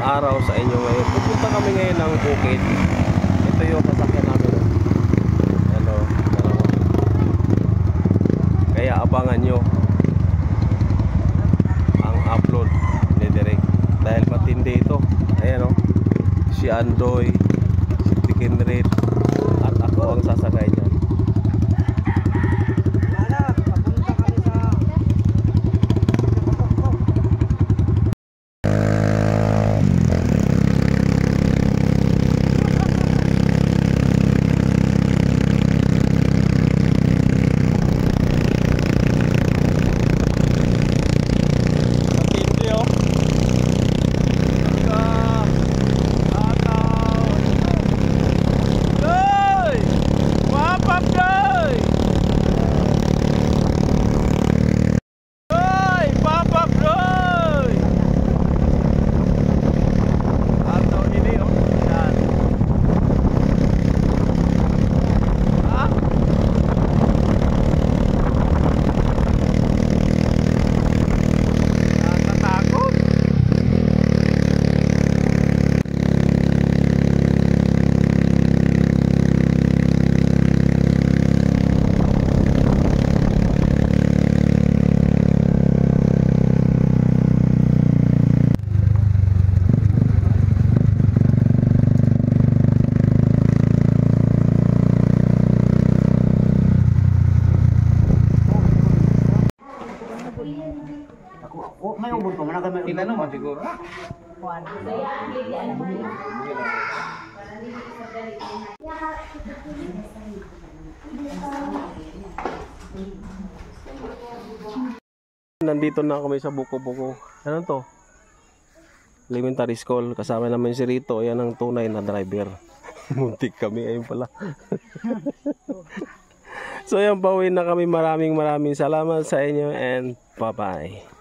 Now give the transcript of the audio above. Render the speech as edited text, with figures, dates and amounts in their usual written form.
araw sa inyo ngayon. Pupunta kami ngayon ng bukid. Ito yung sasakyan namin. Hello, dalawa. Kaya abangan nyo ang upload ni Derek dahil matindi ito. Ayan o, si Andoy, si Tikinrit, at ako ang sasakay dyan. May ubod pa man kami. Ilan naman siguro? Nandito na kami sa Buko-Buko. Ano to? Elementary school. Kasama namin si Rito. Ayan ang tunay na driver. Muntik kami. Ayun pala. So ayan, pauwi na kami. Maraming salamat sa inyo and bye-bye.